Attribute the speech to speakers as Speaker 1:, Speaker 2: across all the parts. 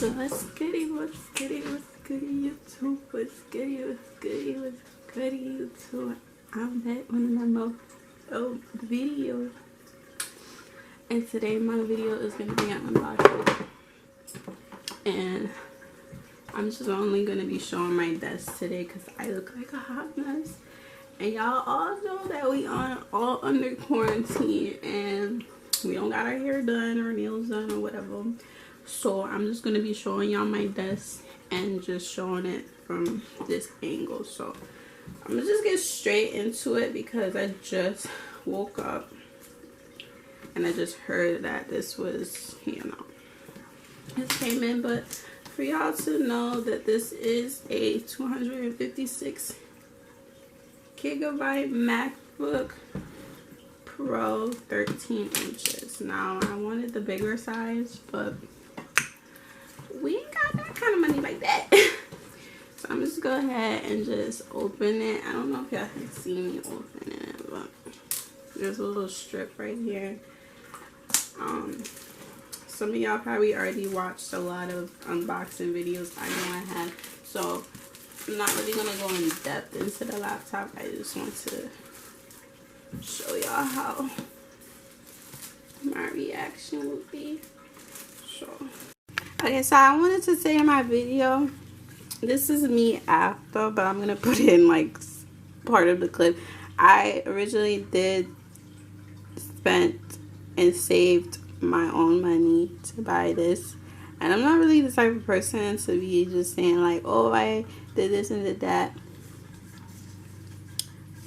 Speaker 1: So what's goody, what's goody, what's goody YouTube, what's goody, what's goody, what's goody YouTube. I'm back with another video, and today my video is going to be an unboxing, and I'm just only going to be showing my desk today because I look like a hot mess, and y'all all know that we are all under quarantine and we don't got our hair done or nails done or whatever. So I'm just going to be showing y'all my desk and just showing it from this angle. So I'm going to just get straight into it because I just woke up and I just heard that this was, it came in. But for y'all to know that this is a 256 gigabyte MacBook Pro 13 inches. Now I wanted the bigger size, but we ain't got that kind of money like that. So I'm just go ahead and just open it. I don't know if y'all can see me opening it, but there's a little strip right here. Some of y'all probably already watched a lot of unboxing videos. I know I have. So I'm not really gonna go in depth into the laptop. I just want to show y'all how my reaction would be. So okay, so I wanted to say in my video, this is me after, but I'm gonna put in like part of the clip. I originally did spent and saved my own money to buy this, and I'm not really the type of person to be just saying like, oh, I did this and did that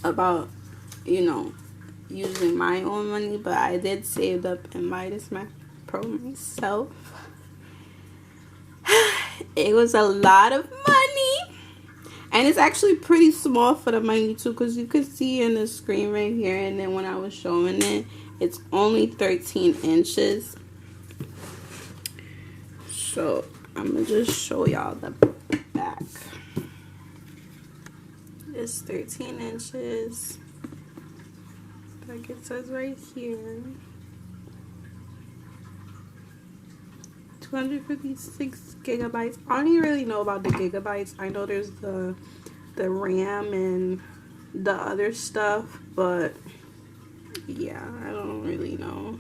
Speaker 1: about, using my own money. But I did save up and buy this Mac Pro myself. It was a lot of money, and it's actually pretty small for the money too, because you could see in the screen right here, and then when I was showing it, it's only 13 inches. So I'm gonna just show y'all the back. It's 13 inches, like it says right here. 256 gigabytes. I don't even really know about the gigabytes. I know there's the RAM and the other stuff, but yeah, I don't really know.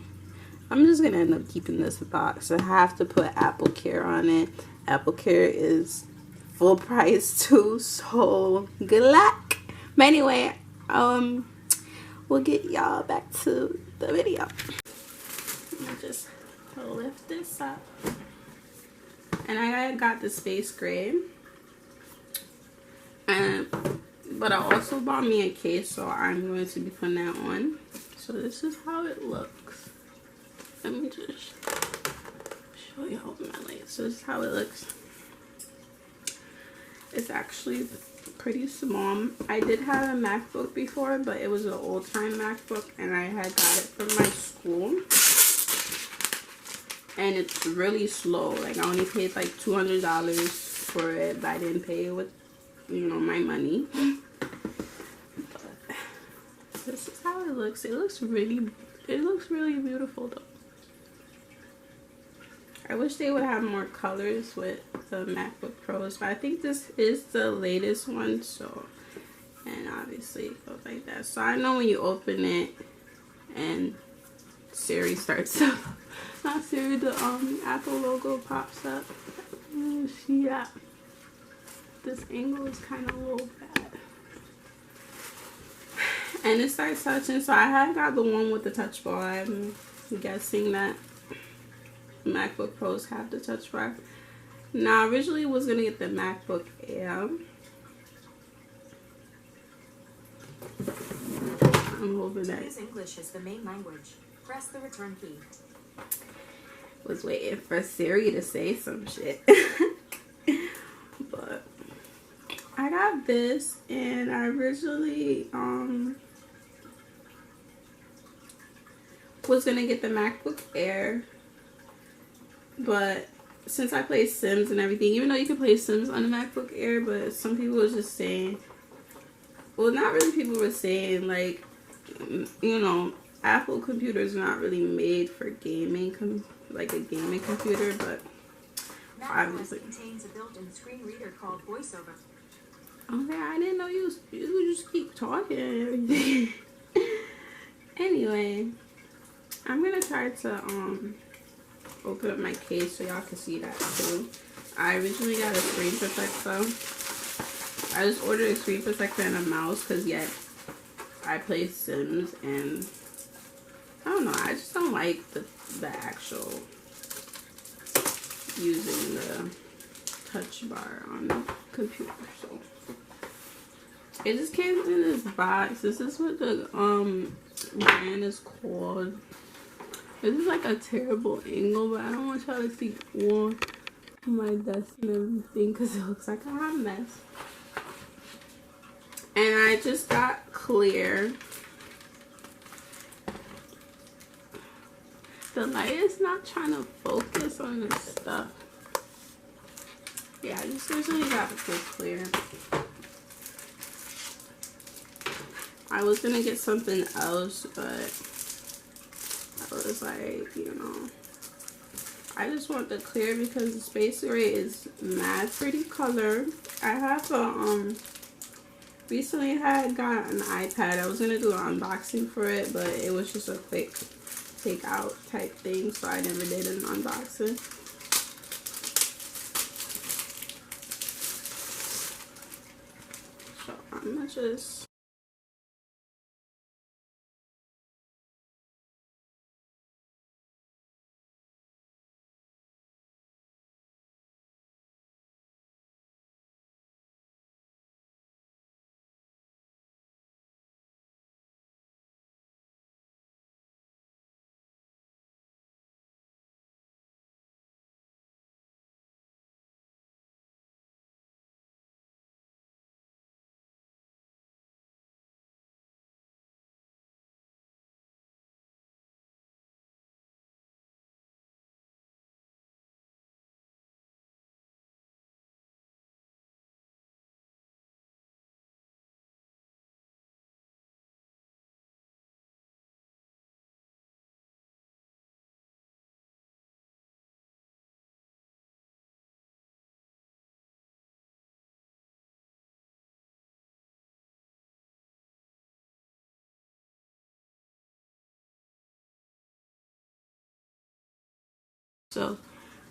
Speaker 1: I'm just gonna end up keeping this box. I have to put Apple Care on it. Apple Care is full price too, so good luck. But anyway, we'll get y'all back to the video. Let me just lift this up, and I got the space gray, but I also bought me a case, so I'm going to be putting that on. So this is how it looks. Let me just show you all my lights. So this is how it looks. It's actually pretty small. I did have a MacBook before, but it was an old-time MacBook, and I had got it from my school. And it's really slow. Like, I only paid like $200 for it, but I didn't pay it with, my money. But this is how it looks. It looks really beautiful though. I wish they would have more colors with the MacBook Pros, but I think this is the latest one. So, and obviously it goes like that. So I know when you open it and Siri starts up. Not Siri, the Apple logo pops up. Yeah, this angle is kind of a little bad, and it starts touching. So I have got the one with the touch bar. I'm guessing that MacBook Pros have the touch bar. Now, I originally was gonna get the MacBook Air. I'm hoping that
Speaker 2: English is the main language. Press the return key.
Speaker 1: Was waiting for Siri to say some shit. But I got this, and I originally was gonna get the MacBook Air, but since I play Sims and everything, even though you can play Sims on the MacBook Air, but some people was just saying, well, not really, people were saying like, Apple computers are not really made for gaming, like a gaming computer. But
Speaker 2: Mac OS contains a built-in screen reader called VoiceOver.
Speaker 1: Okay, I didn't know you just keep talking and everything. Anyway, I'm gonna try to open up my case so y'all can see that too. I originally got a screen protector. I just ordered a screen protector and a mouse because yet I play Sims and I don't know, I just don't like the actual using the touch bar on the computer. So it just came in this box. This is what the brand is called. This is like a terrible angle, but I don't want y'all to see all my desk and everything because it looks like a hot mess. And I just got clear. The light is not trying to focus on this stuff. Yeah, I just recently got this clear. I was gonna get something else, but I was like, you know, I just want the clear because the Space Gray is mad pretty color. I have a recently had got an iPad. I was gonna do an unboxing for it, but it was just a quick take out type thing, so I never did an unboxing. So I'm gonna just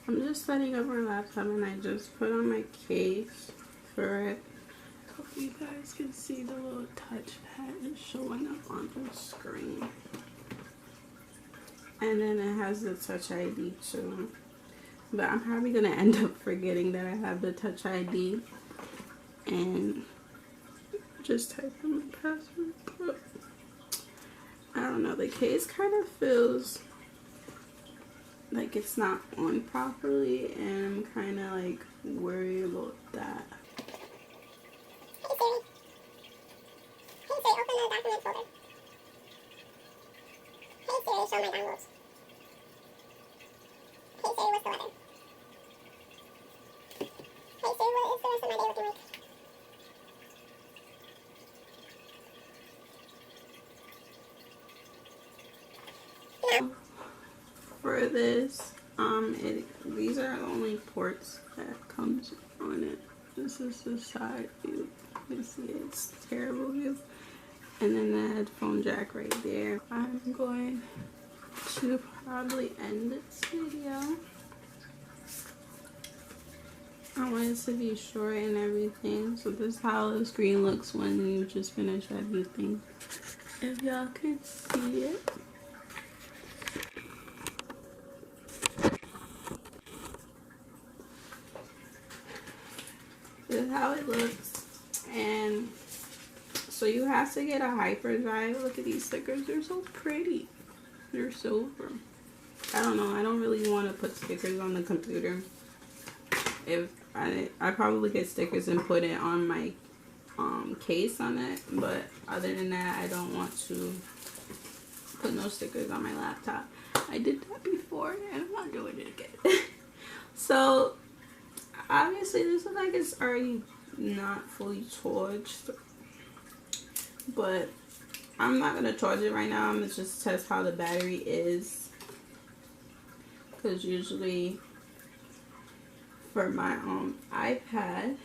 Speaker 1: I'm just setting up my laptop and I just put on my case for it. Hope you guys can see the little touchpad showing up on the screen. And then it has the Touch ID too. But I'm probably gonna end up forgetting that I have the Touch ID and just type in my password. But I don't know, the case kind of feels like it's not on properly, and I'm kind of like worried about that.
Speaker 3: Hey Siri. Hey Siri, open the document folder. Hey Siri, show my downloads. Hey Siri, what's the weather? Hey Siri, what is the rest of my day looking like? Yeah.
Speaker 1: For this, these are the only ports that comes on it. This is the side view. You can see it's terrible view. And then the headphone jack right there. I'm going to probably end this video. I want it to be short and everything. So this is how the screen looks when you just finish everything. If y'all can see it. This is how it looks. And so you have to get a hyperdrive. Look at these stickers. They're so pretty. They're silver. I don't know. I don't really want to put stickers on the computer. If I probably get stickers and put it on my case on it. But other than that, I don't want to put no stickers on my laptop. I did that before and I'm not doing it again. So obviously this looks like it's already not fully charged, but I'm not gonna charge it right now. I'm gonna just test how the battery is, because usually for my iPad,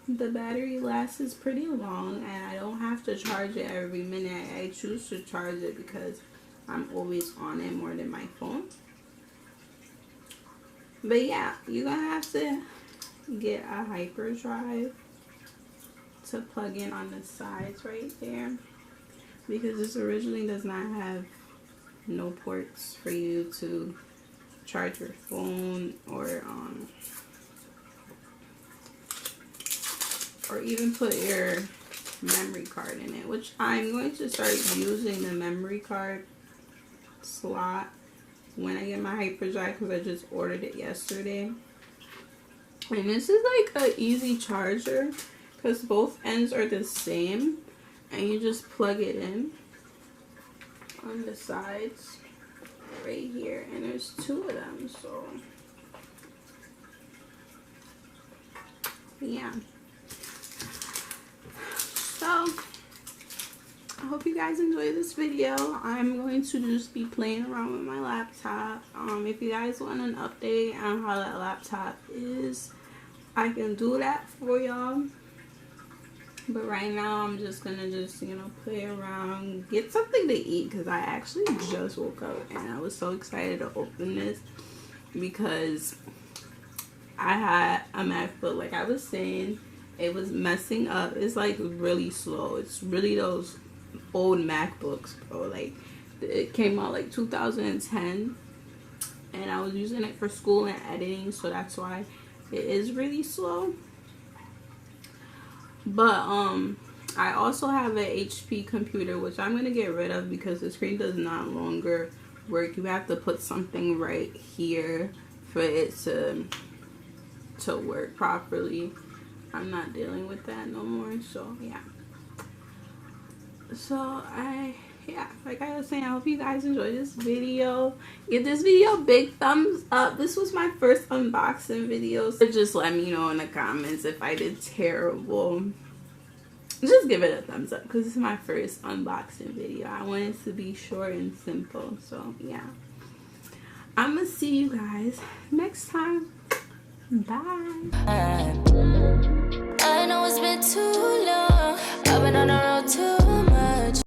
Speaker 1: the battery lasts pretty long, and I don't have to charge it every minute. I choose to charge it because I'm always on it more than my phone. But yeah, you're gonna have to get a hyperdrive to plug in on the sides right there, because this originally does not have no ports for you to charge your phone or even put your memory card in it, which I'm going to start using the memory card slot when I get my hyperdrive, because I just ordered it yesterday. And this is like an easy charger because both ends are the same, and you just plug it in on the sides right here, and there's two of them. So yeah, so I hope you guys enjoy this video. I'm going to just be playing around with my laptop. If you guys want an update on how that laptop is, I can do that for y'all. But right now I'm just gonna you know, play around, get something to eat, because I actually just woke up and I was so excited to open this because I had a MacBook, like I was saying, it was messing up. It's like really slow. It's really those old MacBooks, bro. Like it came out like 2010, and I was using it for school and editing, so that's why it is really slow. But I also have an HP computer, which I'm gonna get rid of because the screen does not longer work. You have to put something right here for it to work properly. I'm not dealing with that no more, so yeah. So yeah, like I was saying, I hope you guys enjoyed this video. Give this video a big thumbs up. This was my first unboxing video, so just let me know in the comments if I did terrible. Just give it a thumbs up because it's my first unboxing video. I want it to be short and simple. So yeah, I'm gonna see you guys next time. Bye.
Speaker 4: I know it's been too long. I've been on the road too